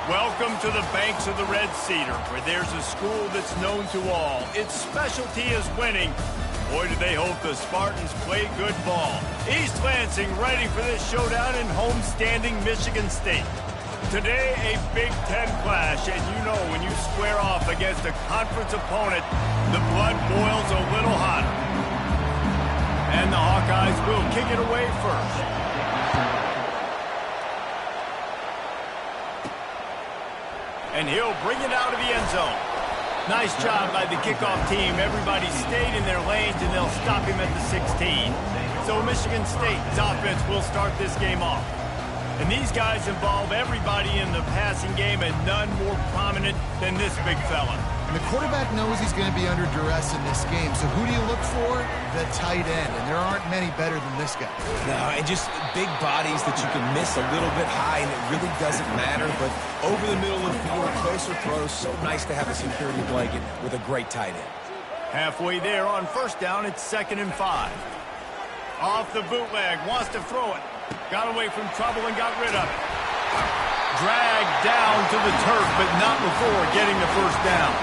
Welcome to the banks of the Red Cedar, where there's a school that's known to all. Its specialty is winning. Boy, do they hope the Spartans play good ball. East Lansing ready for this showdown in homestanding Michigan State. Today, a Big Ten clash, and you know when you square off against a conference opponent, the blood boils a little hotter. And the Hawkeyes will kick it away first. And he'll bring it out of the end zone. Nice job by the kickoff team. Everybody stayed in their lanes, and they'll stop him at the 16. So Michigan State's offense will start this game off. And these guys involve everybody in the passing game, and none more prominent than this big fella. And the quarterback knows he's going to be under duress in this game. So who do you look for? The tight end. And there aren't many better than this guy. No, and just big bodies that you can miss a little bit high, and it really doesn't matter. But over the middle of the field, closer throws, so nice to have a security blanket with a great tight end. Halfway there on first down, it's 2nd and 5. Off the bootleg, wants to throw it. Got away from trouble and got rid of it. Dragged down to the turf, but not before getting the first down.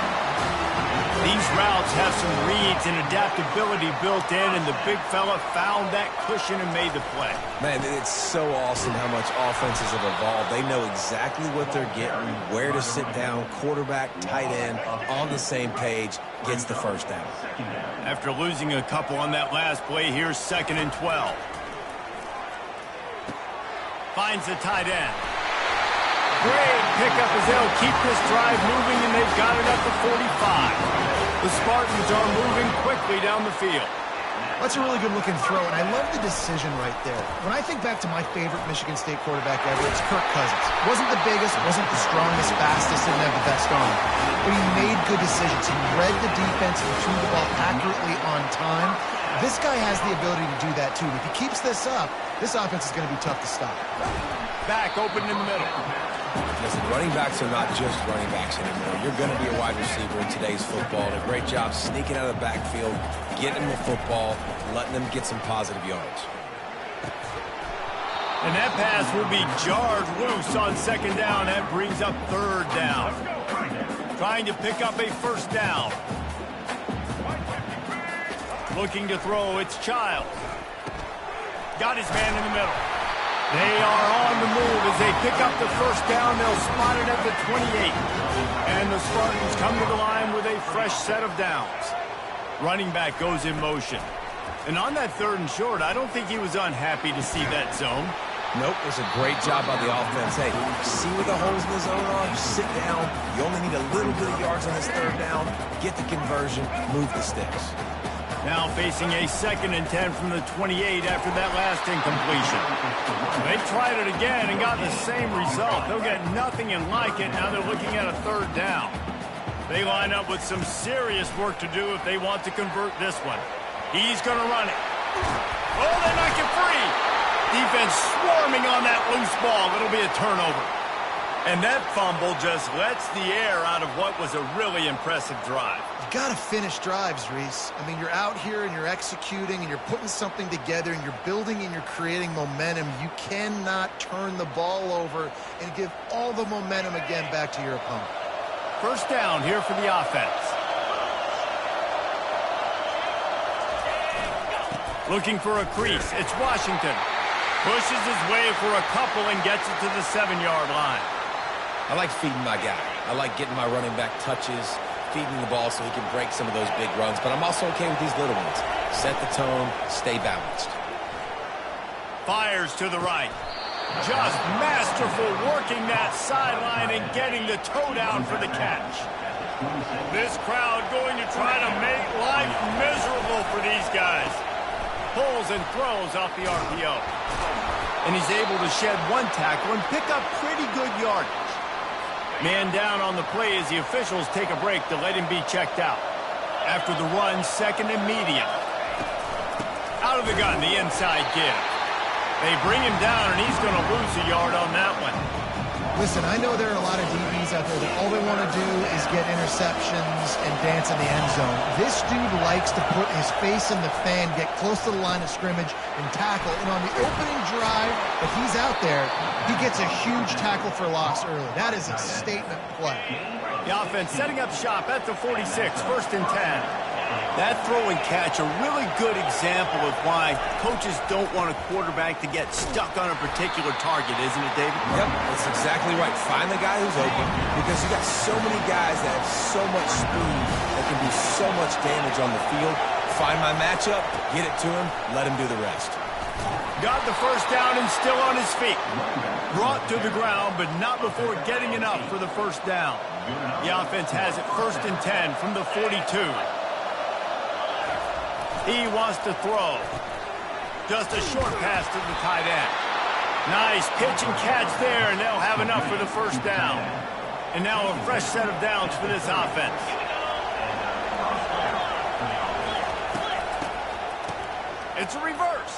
These routes have some reads and adaptability built in, and the big fella found that cushion and made the play. Man, it's so awesome how much offenses have evolved. They know exactly what they're getting, where to sit down, quarterback, tight end, on the same page, gets the first down. After losing a couple on that last play, here's 2nd and 12. Finds the tight end. Great pickup as they'll keep this drive moving, and they've got it up to 45. The Spartans are moving quickly down the field. That's a really good-looking throw, and I love the decision right there. When I think back to my favorite Michigan State quarterback ever, it's Kirk Cousins. Wasn't the biggest, wasn't the strongest, fastest, didn't have the best arm. But he made good decisions. He read the defense and threw the ball accurately on time. This guy has the ability to do that, too. If he keeps this up, this offense is going to be tough to stop. Back open in the middle. Listen, running backs are not just running backs anymore. You're going to be a wide receiver in today's football. And a great job sneaking out of the backfield, getting them the football, letting them get some positive yards. And that pass will be jarred loose on 2nd down. That brings up 3rd down. Trying to pick up a first down. Looking to throw, it's Child. Got his man in the middle. They are on the move as they pick up the first down. They'll spot it at the 28. And the Spartans come to the line with a fresh set of downs. Running back goes in motion. And on that 3rd and short, I don't think he was unhappy to see that zone. Nope, it was a great job by the offense. Hey, see where the holes in the zone are? Sit down. You only need a little bit of yards on this 3rd down. Get the conversion. Move the sticks. Now facing a 2nd and 10 from the 28 after that last incompletion. They tried it again and got the same result. They'll get nothing and like it. Now they're looking at a 3rd down. They line up with some serious work to do if they want to convert this one. He's going to run it. Oh, they knock it free. Defense swarming on that loose ball. It'll be a turnover. And that fumble just lets the air out of what was a really impressive drive. You got to finish drives, Reese. I mean, you're out here and you're executing and you're putting something together and you're building and you're creating momentum. You cannot turn the ball over and give all the momentum again back to your opponent. First down here for the offense. Looking for a crease. It's Washington. Pushes his way for a couple and gets it to the 7-yard line. I like feeding my guy. I like getting my running back touches, feeding the ball so he can break some of those big runs. But I'm also okay with these little ones. Set the tone, stay balanced. Fires to the right. Just masterful working that sideline and getting the toe down for the catch. This crowd going to try to make life miserable for these guys. Pulls and throws off the RPO. And he's able to shed one tackle and pick up pretty good yardage. Man down on the play as the officials take a break to let him be checked out. After the run, 2nd and medium. Out of the gun, the inside give. They bring him down, and he's going to lose a yard on that one. Listen, I know there are a lot of DBs out there that all they want to do is get interceptions and dance in the end zone. This dude likes to put his face in the fan, get close to the line of scrimmage, and tackle. And on the opening drive that he's out there, he gets a huge tackle for loss early. That is a statement play. The offense setting up shop at the 46, 1st and 10. That throw and catch, a really good example of why coaches don't want a quarterback to get stuck on a particular target, isn't it, David? Yep, that's exactly right. Find the guy who's open, because you got so many guys that have so much speed that can do so much damage on the field. Find my matchup, get it to him, let him do the rest. Got the first down and still on his feet. Brought to the ground, but not before getting enough for the first down. The offense has it 1st and 10 from the 42. He wants to throw. Just a short pass to the tight end. Nice pitch and catch there, and they'll have enough for the first down. And now a fresh set of downs for this offense. It's a reverse.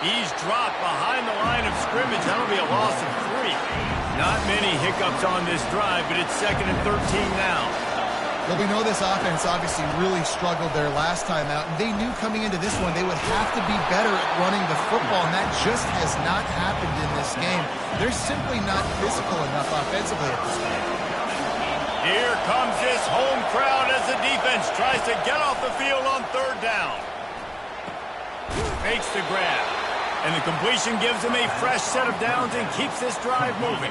He's dropped behind the line of scrimmage. That'll be a loss of 3. Not many hiccups on this drive, but it's 2nd and 13 now. Well, we know this offense obviously really struggled there last time out, and they knew coming into this one they would have to be better at running the football, and that just has not happened in this game. They're simply not physical enough offensively at this point. Here comes this home crowd as the defense tries to get off the field on 3rd down. Makes the grab, and the completion gives him a fresh set of downs and keeps this drive moving.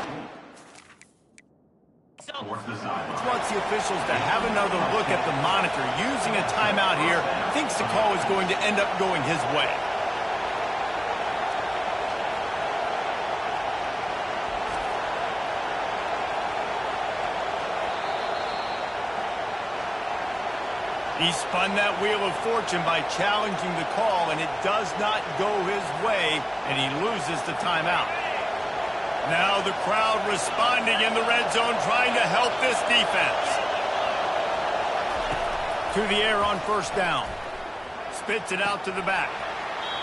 Wants the officials to have another look at the monitor. Using a timeout here, thinks the call is going to end up going his way. He spun that wheel of fortune by challenging the call, and it does not go his way, and he loses the timeout. Now the crowd responding in the red zone, trying to help this defense. To the air on 1st down. Spits it out to the back.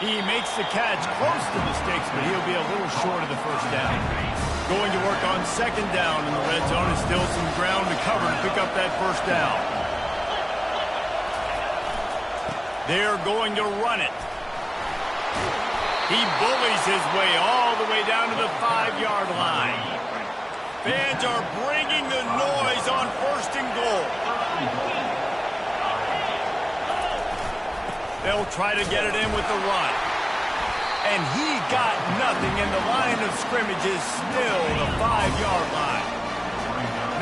He makes the catch close to the sticks, but he'll be a little short of the first down. Going to work on 2nd down in the red zone, and still some ground to cover to pick up that first down. They're going to run it. He bullies his way all the way down to the 5-yard line. Fans are bringing the noise on 1st and goal. They'll try to get it in with the run. And he got nothing, and the line of scrimmage is still the 5-yard line.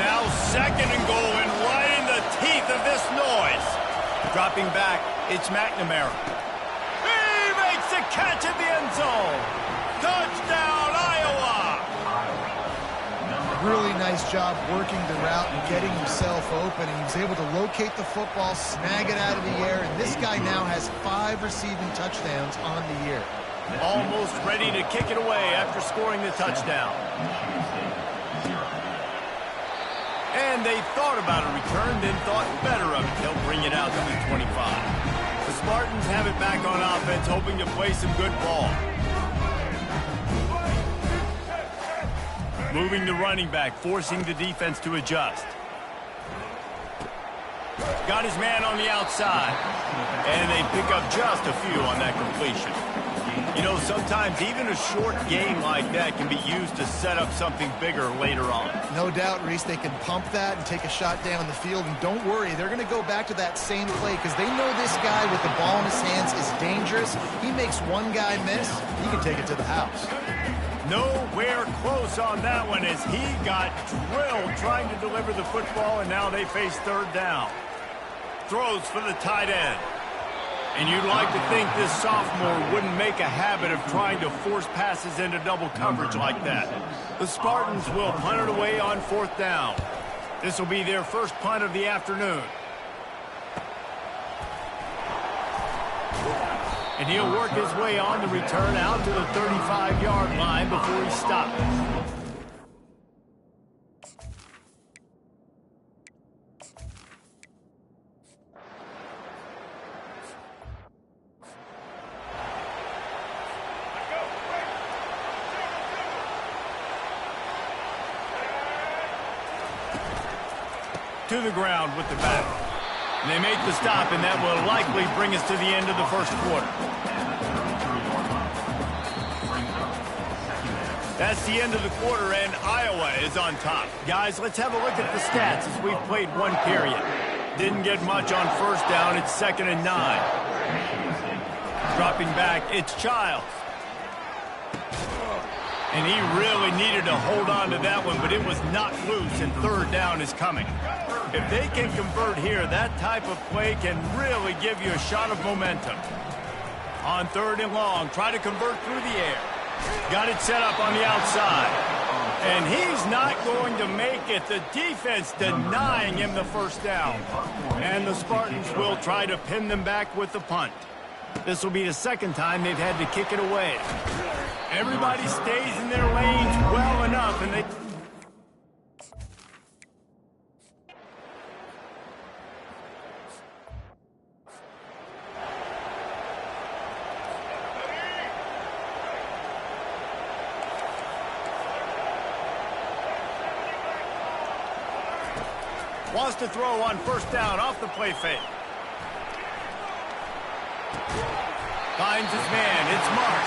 Now 2nd and goal, and right in the teeth of this noise. Dropping back, it's McNamara. The catch at the end zone. Touchdown, Iowa! Really nice job working the route and getting himself open. And he was able to locate the football, snag it out of the air, and this guy now has 5 receiving touchdowns on the year. Almost ready to kick it away after scoring the touchdown. And they thought about a return, then thought better of it. They'll bring it out to the 25. The Spartans have it back on offense, hoping to play some good ball. Moving the running back, forcing the defense to adjust. Got his man on the outside. And they pick up just a few on that completion. You know, sometimes even a short game like that can be used to set up something bigger later on. No doubt, Reese, they can pump that and take a shot down the field. And don't worry, they're going to go back to that same play because they know this guy with the ball in his hands is dangerous. He makes one guy miss, he can take it to the house. Nowhere close on that one as he got drilled trying to deliver the football, and now they face 3rd down. Throws for the tight end. And you'd like to think this sophomore wouldn't make a habit of trying to force passes into double coverage like that. The Spartans will punt it away on 4th down. This will be their first punt of the afternoon. And he'll work his way on the return out to the 35-yard line before he stops. to the ground with the back. And they make the stop, and that will likely bring us to the end of the first quarter. That's the end of the quarter, and Iowa is on top. Guys, let's have a look at the stats as we've played one period. Didn't get much on first down. It's 2nd and 9. Dropping back, it's Childs. And he really needed to hold on to that one, but it was not loose, and 3rd down is coming. If they can convert here, that type of play can really give you a shot of momentum. On 3rd and long, try to convert through the air. Got it set up on the outside. And he's not going to make it. The defense denying him the first down. And the Spartans will try to pin them back with the punt. This will be the 2nd time they've had to kick it away. Everybody stays in their lanes well enough, and they... Wants to throw on 1st down off the play fake. Finds his man. It's Mark.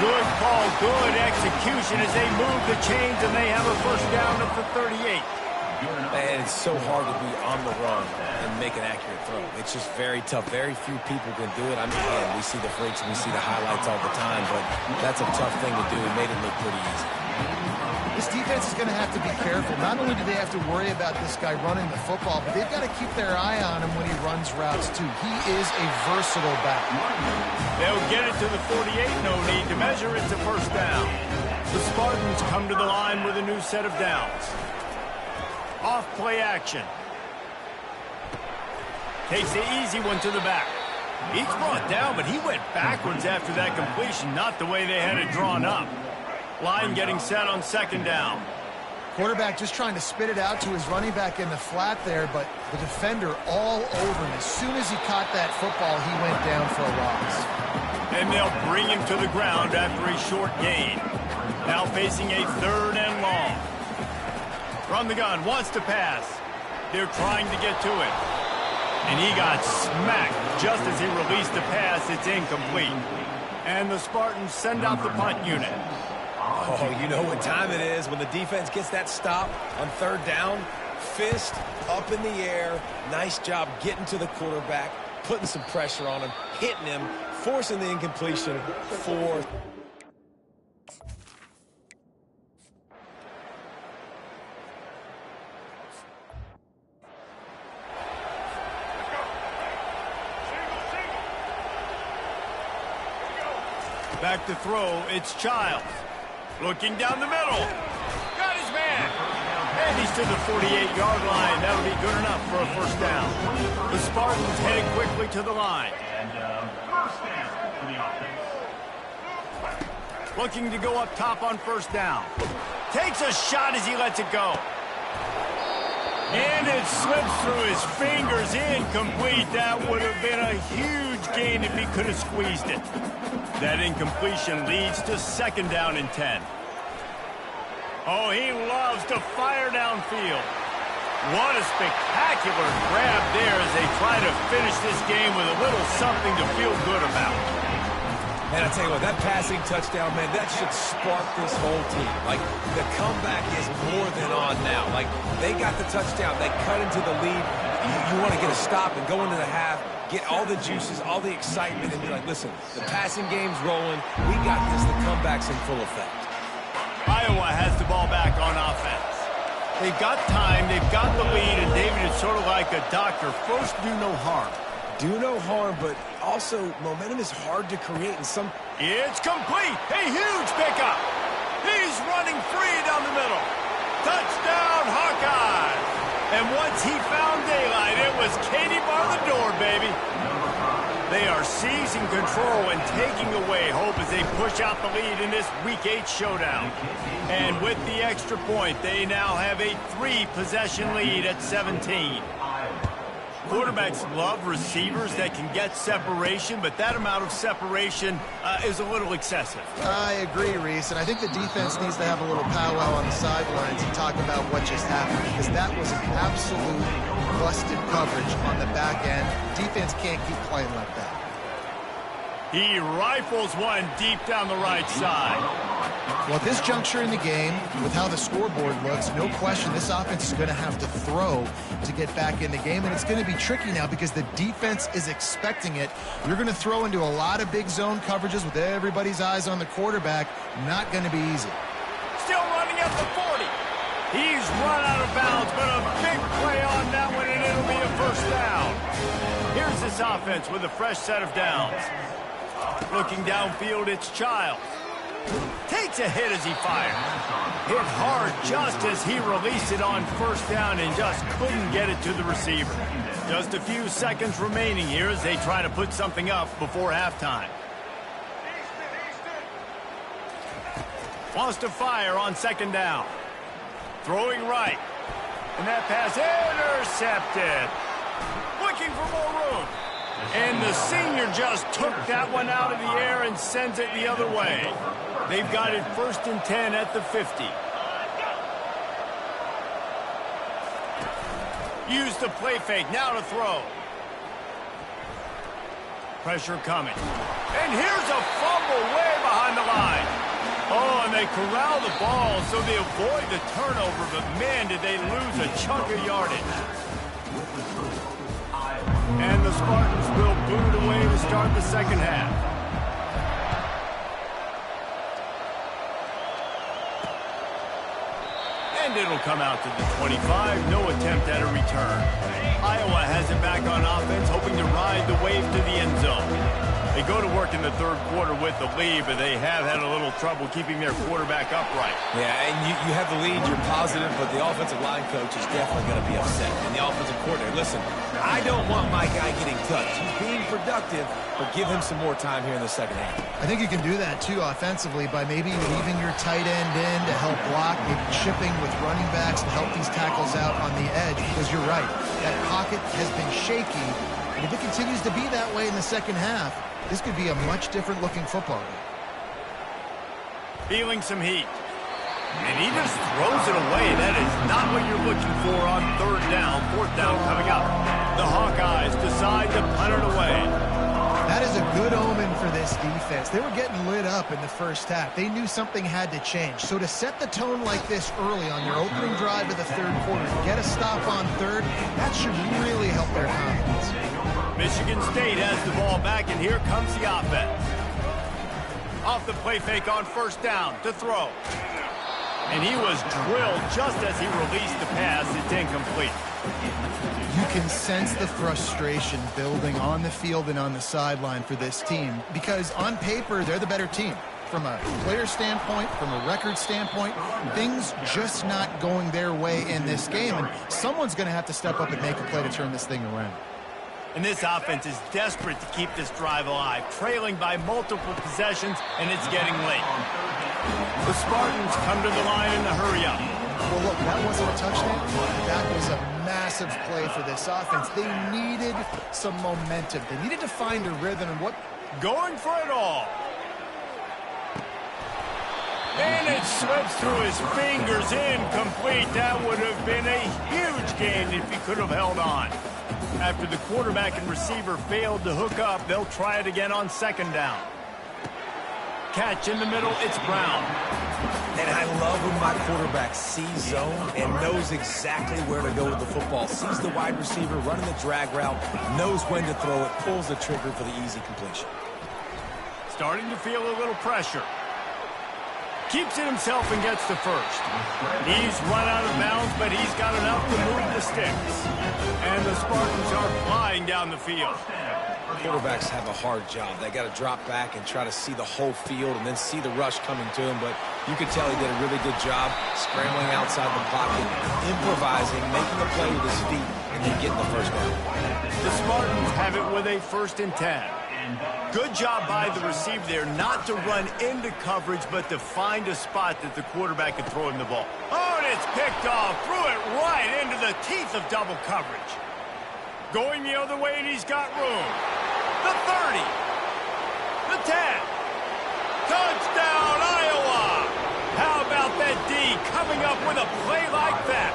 Good call, good execution as they move the chains, and they have a 1st down at the 38. Man, it's so hard to be on the run and make an accurate throw. It's just very tough. Very few people can do it. I mean, again, we see the freaks and we see the highlights all the time, but that's a tough thing to do. It made it look pretty easy. This defense is going to have to be careful. Not only do they have to worry about this guy running the football, but they've got to keep their eye on him when he runs routes, too. He is a versatile back. They'll get it to the 48. No need to measure it to 1st down. The Spartans come to the line with a new set of downs. Off play action. Takes the easy one to the back. He's brought down, but he went backwards after that completion, not the way they had it drawn up. Line getting set on 2nd down. Quarterback just trying to spit it out to his running back in the flat there, but the defender all over him. As soon as he caught that football, he went down for a loss. And they'll bring him to the ground after a short gain. Now facing a 3rd and long. Run the gun, wants to pass. They're trying to get to it. And he got smacked just as he released the pass. It's incomplete. And the Spartans send out the punt unit. Oh, you know what time it is when the defense gets that stop on 3rd down. Fist up in the air. Nice job getting to the quarterback, putting some pressure on him, hitting him, forcing the incompletion. 4th. Back to throw, it's Childs. Looking down the middle. Got his man. And he's to the 48-yard line. That'll be good enough for a 1st down. The Spartans heading quickly to the line. Looking to go up top on 1st down. Takes a shot as he lets it go. And it slips through his fingers, incomplete. That would have been a huge gain if he could have squeezed it. That incompletion leads to 2nd down and 10. Oh, he loves to fire downfield. What a spectacular grab there as they try to finish this game with a little something to feel good about. Man, I tell you what, that passing touchdown, man, that should spark this whole team. Like, the comeback is more than on now. Like, they got the touchdown. They cut into the lead. You want to get a stop and go into the half, get all the juices, all the excitement, and be like, listen, the passing game's rolling. We got this. The comeback's in full effect. Iowa has the ball back on offense. They've got time. They've got the lead, and David is sort of like a doctor. First, do no harm. Do no harm, but also momentum is hard to create in some... It's complete. A huge pickup. He's running free down the middle. Touchdown, Hawkeyes. And once he found daylight, it was Katie bar the door, baby. They are seizing control and taking away hope as they push out the lead in this Week 8 showdown. And with the extra point, they now have a 3-possession lead at 17. Quarterbacks love receivers that can get separation, but that amount of separation is a little excessive. I agree, Reese, and I think the defense needs to have a little powwow on the sidelines and talk about what just happened, because that was an absolute busted coverage on the back end. Defense can't keep playing like that. He rifles one deep down the right side. Well, at this juncture in the game, with how the scoreboard looks, no question this offense is going to have to throw to get back in the game, and it's going to be tricky now because the defense is expecting it. You're going to throw into a lot of big zone coverages with everybody's eyes on the quarterback. Not going to be easy. Still running at the 40. He's run out of bounds, but a big play on that one, and it'll be a first down. Here's this offense with a fresh set of downs. Looking downfield, it's Childs. Takes a hit as he fires. Hit hard just as he released it on first down and just couldn't get it to the receiver. Just a few seconds remaining here as they try to put something up before halftime. Wants to fire on second down. Throwing right. And that pass intercepted. Looking for more room. And the senior just took that one out of the air and sends it the other way. They've got it 1st and 10 at the 50. Use the play fake, now to throw. Pressure coming. And here's a fumble way behind the line. Oh, and they corral the ball so they avoid the turnover, but man, did they lose a chunk of yardage. And the Spartans will boot away to start the second half. And it'll come out to the 25. No attempt at a return. Iowa has it back on offense, hoping to ride the wave to the end zone. They go to work in the third quarter with the lead, but they have had a little trouble keeping their quarterback upright. Yeah, and you have the lead, you're positive, but the offensive line coach is definitely going to be upset. And the offensive coordinator, listen, I don't want my guy getting touched. He's being productive, but give him some more time here in the second half. I think you can do that, too, offensively, by maybe leaving your tight end in to help block, maybe chipping with running backs to help these tackles out on the edge, because you're right. That pocket has been shaky, and if it continues to be that way in the second half, this could be a much different-looking football game. Feeling some heat. And he just throws it away. That is not what you're looking for on third down. Fourth down coming up. The Hawkeyes decide to punt it away. That is a good omen for this defense. They were getting lit up in the first half. They knew something had to change. So to set the tone like this early on their opening drive of the third quarter, to get a stop on third, that should really help their confidence. Michigan State has the ball back, and here comes the offense. Off the play fake on first down to throw. And he was drilled just as he released the pass. It's incomplete. You can sense the frustration building on the field and on the sideline for this team, because on paper, they're the better team. From a player standpoint, from a record standpoint, things just not going their way in this game, and someone's going to have to step up and make a play to turn this thing around. And this offense is desperate to keep this drive alive, trailing by multiple possessions, and it's getting late. The Spartans come to the line in the hurry-up. Well, look, that wasn't a touchdown. That was a massive play for this offense. They needed some momentum. They needed to find a rhythm, and what? Going for it all. And it slips through his fingers, incomplete. That would have been a huge gain if he could have held on. After the quarterback and receiver failed to hook up, they'll try it again on second down. Catch in the middle, it's Brown. And I love when my quarterback sees zone and knows exactly where to go with the football. Sees the wide receiver running the drag route, knows when to throw it, pulls the trigger for the easy completion. Starting to feel a little pressure. Keeps it himself and gets to first. He's run out of bounds, but he's got enough to move the sticks. And the Spartans are flying down the field. Quarterbacks have a hard job. They got to drop back and try to see the whole field and then see the rush coming to him. But you could tell he did a really good job scrambling outside the pocket, improvising, making a play with his feet, and then getting the first down. The Spartans have it with a 1st and 10. Good job by the receiver there not to run into coverage, but to find a spot that the quarterback can throw him the ball. Oh, and it's picked off. Threw it right into the teeth of double coverage. Going the other way, and he's got room. The 30. The 10. Touchdown, Iowa! How about that D coming up with a play like that?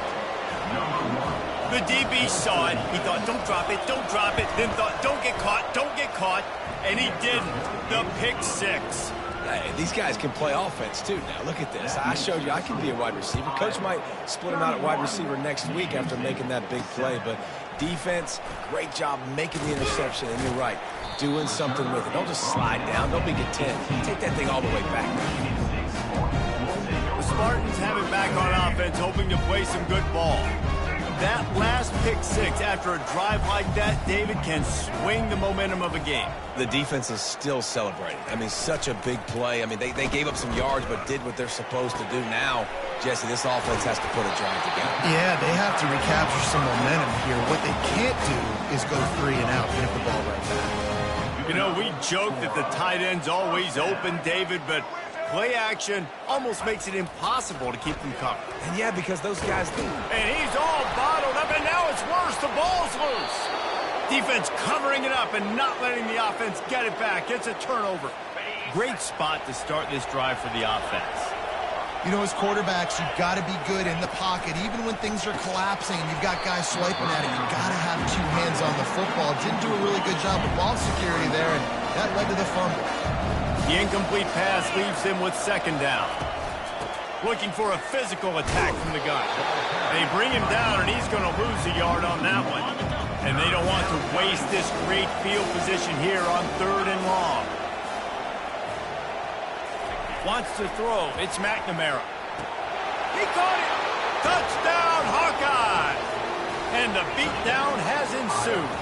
The DB saw it. He thought, don't drop it, don't drop it. Then thought, don't get caught. And he didn't. The pick six. Hey, these guys can play offense, too. Now, look at this. I showed you I can be a wide receiver. Coach might split him out at wide receiver next week after making that big play. But defense, great job making the interception. And you're right, doing something with it. Don't just slide down. Don't be content. Take that thing all the way back. The Spartans have it back on offense, hoping to play some good ball. That last pick six after a drive like that, David, can swing the momentum of a game. The defense is still celebrating. I mean, such a big play. I mean, they gave up some yards but did what they're supposed to do. Now, Jesse, this offense has to put a drive together. Yeah, they have to recapture some momentum here. What they can't do is go 3 and out, get the ball right back. You know, we joke that the tight end's always open, David, but play action almost makes it impossible to keep them covered. And yeah, because those guys do. And he's all bottled up, and now it's worse. The ball's loose. Defense covering it up and not letting the offense get it back. It's a turnover. Great spot to start this drive for the offense. You know, as quarterbacks, you've got to be good in the pocket. Even when things are collapsing and you've got guys swiping at it, you've got to have 2 hands on the football. Didn't do a really good job with ball security there, and that led to the fumble. The incomplete pass leaves him with 2nd down. Looking for a physical attack from the gun. They bring him down, and he's going to lose a yard on that one. And they don't want to waste this great field position here on 3rd and long. Wants to throw. It's McNamara. He caught it. Touchdown, Hawkeye. And the beatdown has ensued.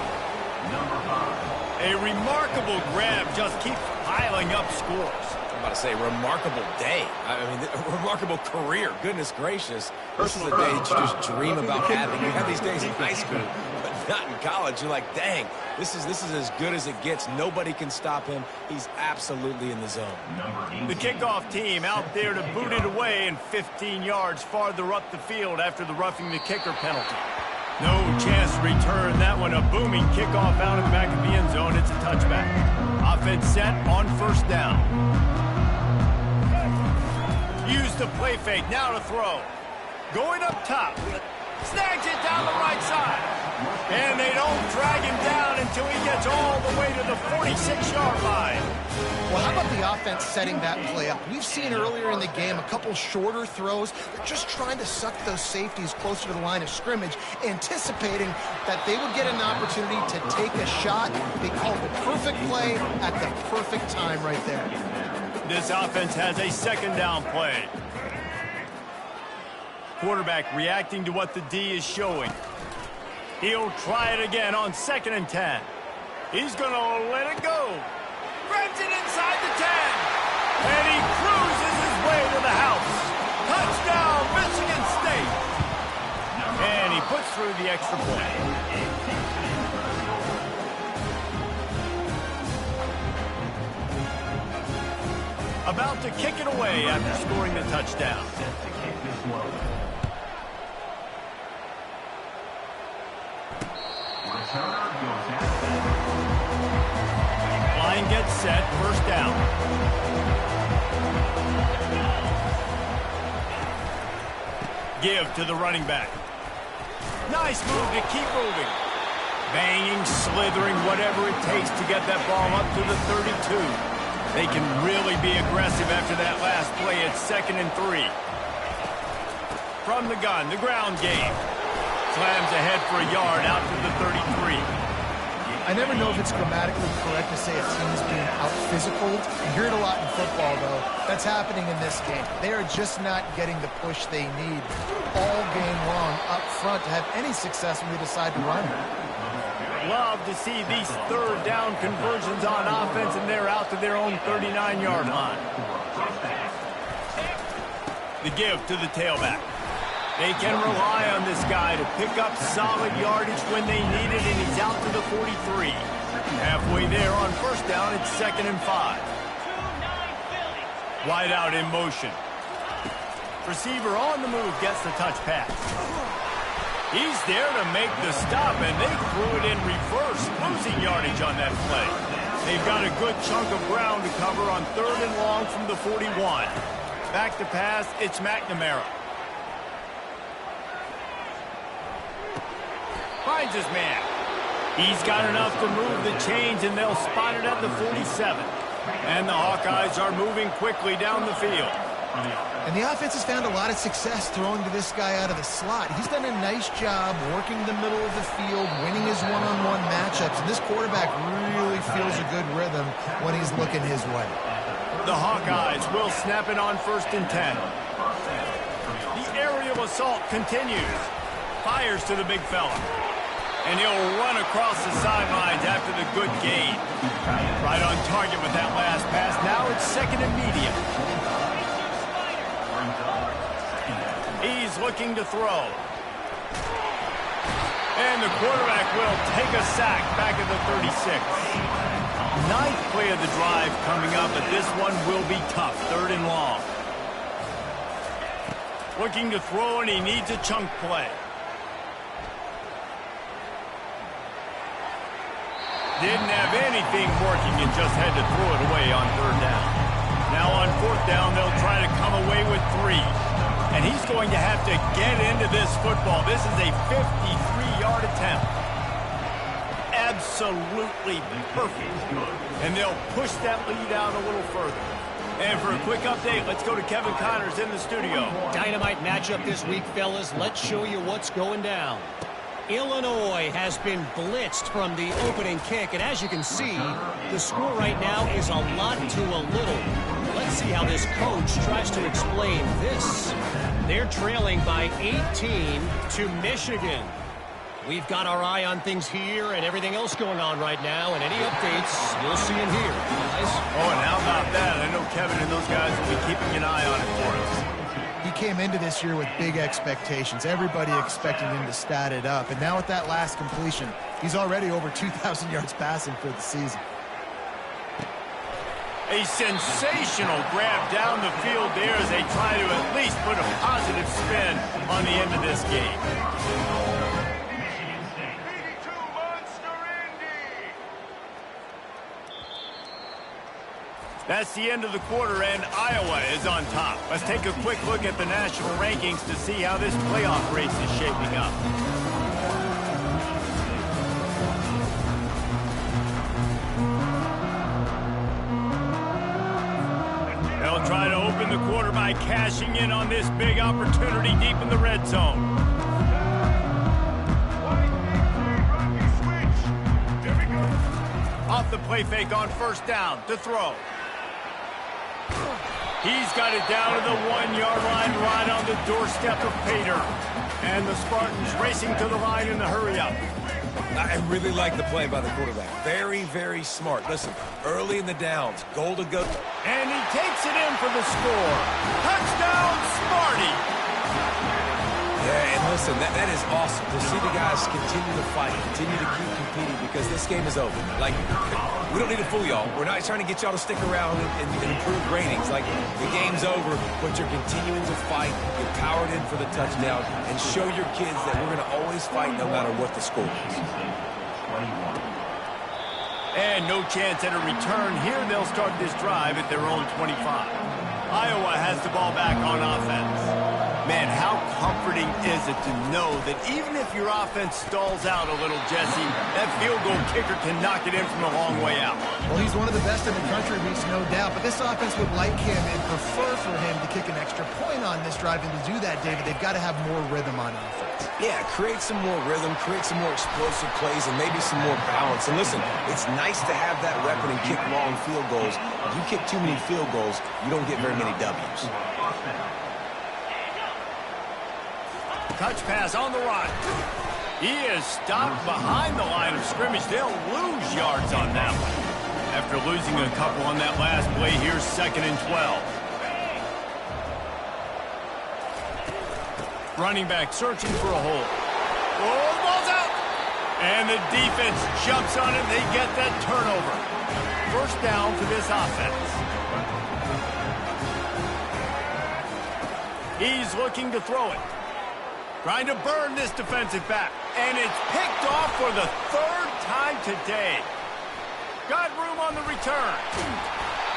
A remarkable grab just keeps piling up scores. I'm about to say, remarkable day. I mean, a remarkable career. Goodness gracious. This is a day that you just dream about having. You have these days in high school, but not in college. You're like, dang, this is as good as it gets. Nobody can stop him. He's absolutely in the zone. The kickoff team out there to boot it away and 15 yards farther up the field after the roughing the kicker penalty. No chance to return that one. A booming kickoff out of the back of the end zone. It's a touchback. Offense set on 1st down. Use the play fake. Now to throw. Going up top. Snags it down the right side. And they don't drag him down until he gets all the way to the 46-yard line. Well, how about the offense setting that play up? We've seen earlier in the game a couple shorter throws. They're just trying to suck those safeties closer to the line of scrimmage, anticipating that they would get an opportunity to take a shot. They called the perfect play at the perfect time right there. This offense has a 2nd down play. Quarterback reacting to what the D is showing. He'll try it again on 2nd and 10. He's going to let it go. Grabs it inside the 10. And he cruises his way to the house. Touchdown, Michigan State. And he puts through the extra point. About to kick it away after scoring the touchdown. Line gets set, 1st down. Give to the running back. Nice move to keep moving. Banging, slithering, whatever it takes to get that ball up to the 32. They can really be aggressive after that last play. It's 2nd and 3. From the gun, the ground game. Slams ahead for a yard out to the 33. I never know if it's grammatically correct to say a team is being out-physicaled. You hear it a lot in football, though. That's happening in this game. They are just not getting the push they need all game long up front to have any success when they decide to run. Love to see these 3rd down conversions on offense, and they're out to their own 39-yard line. The give to the tailback. They can rely on this guy to pick up solid yardage when they need it, and he's out to the 43. Halfway there on 1st down, it's 2nd and 5. Wide out in motion. Receiver on the move gets the touch pass. He's there to make the stop, and they threw it in reverse, losing yardage on that play. They've got a good chunk of ground to cover on 3rd and long from the 41. Back to pass, it's McNamara. Finds his man. He's got enough to move the chains, and they'll spot it at the 47. And the Hawkeyes are moving quickly down the field. And the offense has found a lot of success throwing to this guy out of the slot. He's done a nice job working the middle of the field, winning his one-on-one matchups, and this quarterback really feels a good rhythm when he's looking his way. The Hawkeyes will snap it on 1st and 10. The aerial assault continues. Fires to the big fella. And he'll run across the sidelines after the good gain. Right on target with that last pass. Now it's 2nd and medium. He's looking to throw. And the quarterback will take a sack back at the 36. 9th play of the drive coming up, but this one will be tough. 3rd and long. Looking to throw, and he needs a chunk play. Didn't have anything working and just had to throw it away on 3rd down. Now on 4th down, they'll try to come away with 3. And he's going to have to get into this football. This is a 53-yard attempt. Absolutely perfect. And they'll push that lead out a little further. And for a quick update, let's go to Kevin Connors in the studio. Dynamite matchup this week, fellas. Let's show you what's going down. Illinois has been blitzed from the opening kick, and as you can see, the score right now is a lot to a little. Let's see how this coach tries to explain this. They're trailing by 18 to Michigan. We've got our eye on things here and everything else going on right now, and any updates, you'll see in here, guys. Oh, and how about that? I know Kevin and those guys will be keeping an eye on it for us. He came into this year with big expectations. Everybody expecting him to stat it up. And now with that last completion, he's already over 2,000 yards passing for the season. A sensational grab down the field there as they try to at least put a positive spin on the end of this game. That's the end of the quarter, and Iowa is on top. Let's take a quick look at the national rankings to see how this playoff race is shaping up. They'll try to open the quarter by cashing in on this big opportunity deep in the red zone. Off the play fake on 1st down to throw. He's got it down to the 1-yard line right on the doorstep of Pater. And the Spartans racing to the line in the hurry-up. I really like the play by the quarterback. Very, very smart. Listen, early in the downs, goal to go. And he takes it in for the score. Touchdown, Sparty! Yeah, and listen, that is awesome to see the guys continue to fight, continue to keep competing, because this game is over. Like, we don't need to fool y'all. We're not trying to get y'all to stick around and improve ratings. Like, the game's over, but you're continuing to fight, get powered in for the touchdown, and show your kids that we're going to always fight no matter what the score is. And no chance at a return. Here they'll start this drive at their own 25. Iowa has the ball back on offense. Man, how comforting is it to know that even if your offense stalls out a little, Jesse, that field goal kicker can knock it in from a long way out. Well, he's one of the best in the country, Reese, no doubt. But this offense would like him and prefer for him to kick an extra point on this drive. And to do that, David, they've got to have more rhythm on offense. Yeah, create some more rhythm, create some more explosive plays, and maybe some more balance. And listen, it's nice to have that weapon and kick long field goals. If you kick too many field goals, you don't get very many W's. Touch pass on the run. He is stopped behind the line of scrimmage. They'll lose yards on that one. After losing a couple on that last play, here's 2nd and 12. Running back searching for a hole. Oh, the ball's out. And the defense jumps on it. They get that turnover. 1st down for this offense. He's looking to throw it. Trying to burn this defensive back. And it's picked off for the third time today. Got room on the return.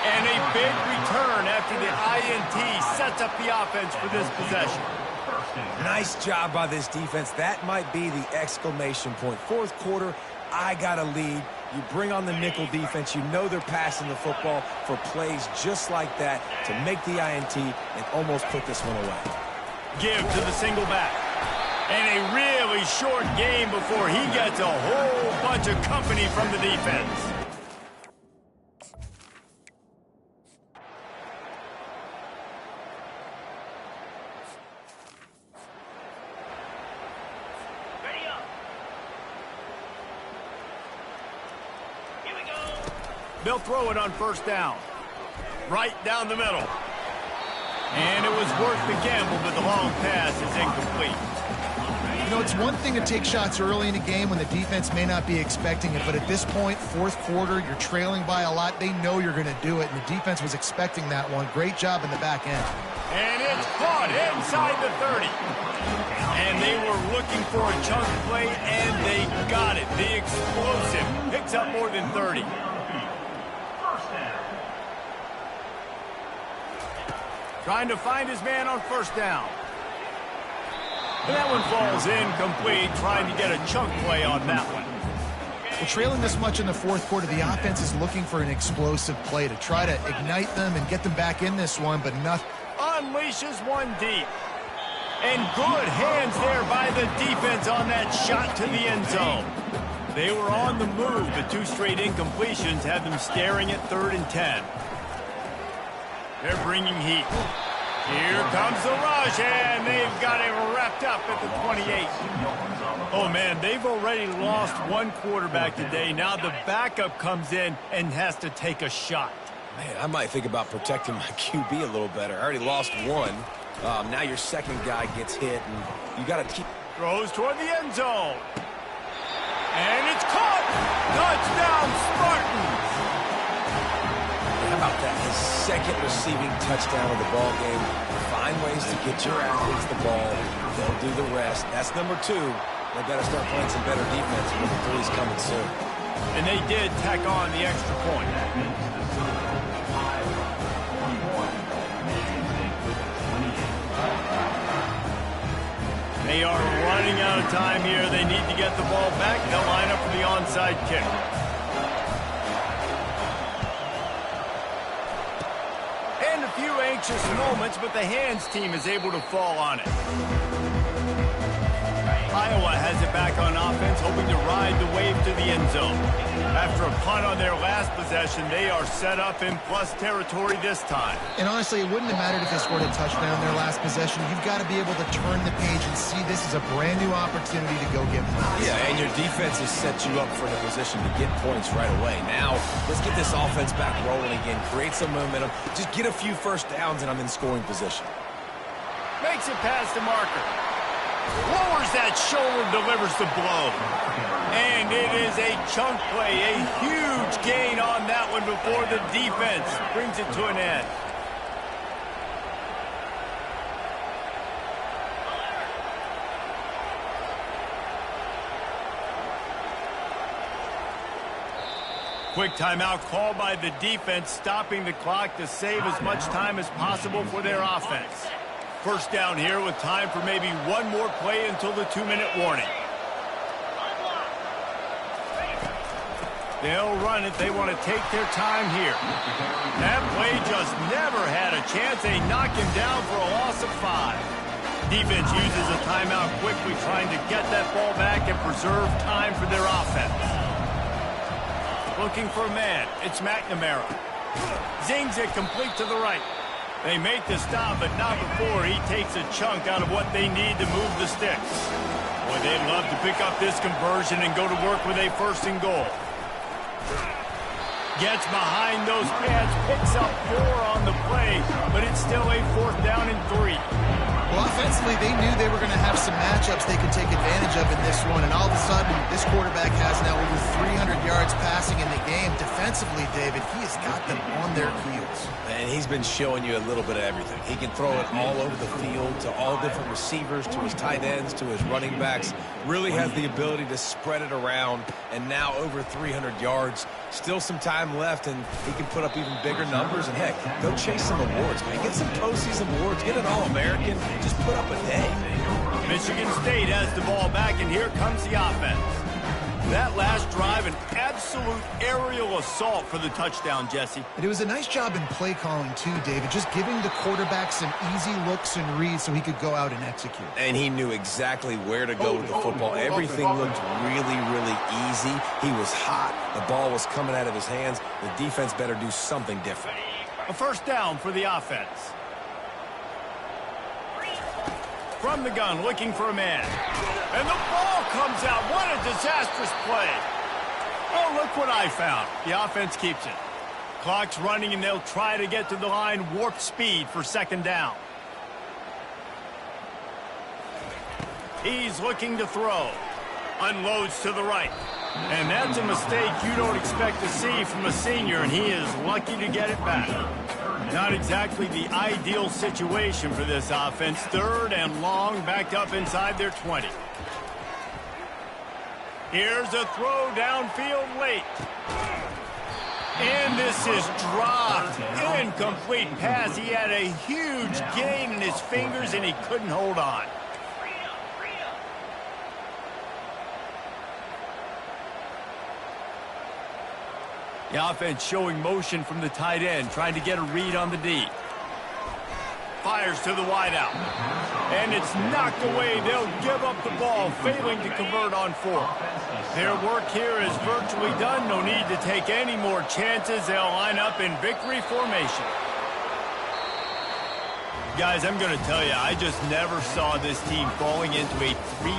And a big return after the INT sets up the offense for this possession. Nice job by this defense. That might be the exclamation point. Fourth quarter, I got a lead. You bring on the nickel defense. You know they're passing the football for plays just like that to make the INT and almost put this one away. Give to the single back. And a really short game before he gets a whole bunch of company from the defense. They'll throw it on first down. Right down the middle. And it was worth the gamble, but the long pass is incomplete. You know, it's one thing to take shots early in a game when the defense may not be expecting it, but at this point, fourth quarter, you're trailing by a lot. They know you're going to do it, and the defense was expecting that one. Great job in the back end. And it's caught inside the 30. And they were looking for a chunk play, and they got it. The explosive picks up more than 30. Trying to find his man on first down. And that one falls incomplete, trying to get a chunk play on that one. Well, trailing this much in the fourth quarter, the offense is looking for an explosive play to try to ignite them and get them back in this one, but nothing. Unleashes one deep. And good hands there by the defense on that shot to the end zone. They were on the move, but two straight incompletions had them staring at 3rd and 10. They're bringing heat. Here comes the rush, and they've got it wrapped up at the 28. Oh, man, they've already lost one quarterback today. Now the backup comes in and has to take a shot. Man, I might think about protecting my QB a little better. I already lost one. Now your second guy gets hit, and you got to keep... Throws toward the end zone. And it's caught! Touchdown, Spartans! How about that? His second receiving touchdown of the ball game. Find ways to get your athletes the ball. They'll do the rest. That's number 2. They better start playing some better defense when the 3's coming soon. And they did tack on the extra point. They are running out of time here. They need to get the ball back. They'll line up for the onside kick. And a few anxious moments, but the hands team is able to fall on it. Iowa has it back on offense, hoping to ride the wave to the end zone. After a punt on their last possession, they are set up in plus territory this time. And honestly, it wouldn't have mattered if they scored a touchdown on their last possession. You've got to be able to turn the page and see this is a brand new opportunity to go get points. Yeah, and your defense has set you up for the position to get points right away. Now, let's get this offense back rolling again, create some momentum, just get a few first downs, and I'm in scoring position. Makes it past the marker. Lowers that shoulder, delivers the blow. And it is a chunk play, a huge gain on that one before the defense brings it to an end. Quick timeout called by the defense, stopping the clock to save as much time as possible for their offense. First down here with time for maybe one more play until the 2-minute warning. They'll run it. They want to take their time here. That play just never had a chance. They knock him down for a loss of 5. Defense uses a timeout quickly, trying to get that ball back and preserve time for their offense. Looking for a man. It's McNamara. Zings it complete to the right. They make the stop, but not before he takes a chunk out of what they need to move the sticks. Boy, they'd love to pick up this conversion and go to work with a 1st and goal. Gets behind those pads, picks up 4 on the play, but it's still a 4th down and 3. Well, offensively, they knew they were going to have some matchups they could take advantage of in this one, and all of a sudden, this quarterback has now over 300 yards passing in the game. Defensively, David, he has got them on their heels. And he's been showing you a little bit of everything. He can throw it all over the field to all different receivers, to his tight ends, to his running backs. Really has the ability to spread it around, and now over 300 yards. Still some time left, and he can put up even bigger numbers. And, heck, go chase some awards, man. Get some postseason awards. Get an All-American. Just put up a day. Michigan State has the ball back, and here comes the offense. That last drive, an absolute aerial assault for the touchdown, Jesse. And it was a nice job in play calling, too, David, just giving the quarterback some easy looks and reads so he could go out and execute. And he knew exactly where to go with the football. Everything looked really, really easy. He was hot. The ball was coming out of his hands. The defense better do something different. A first down for the offense. From the gun, looking for a man. And the ball comes out. What a disastrous play. Oh, look what I found. The offense keeps it. Clock's running, and they'll try to get to the line, warp speed for second down. He's looking to throw. Unloads to the right. And that's a mistake you don't expect to see from a senior, and he is lucky to get it back. Not exactly the ideal situation for this offense. Third and long, backed up inside their 20. Here's a throw downfield late. And this is dropped. Incomplete pass. He had a huge gain in his fingers, and he couldn't hold on. The offense showing motion from the tight end, trying to get a read on the D. Fires to the wideout. And it's knocked away. They'll give up the ball, failing to convert on fourth. Their work here is virtually done. No need to take any more chances. They'll line up in victory formation. Guys, I'm going to tell you, I just never saw this team falling into a 3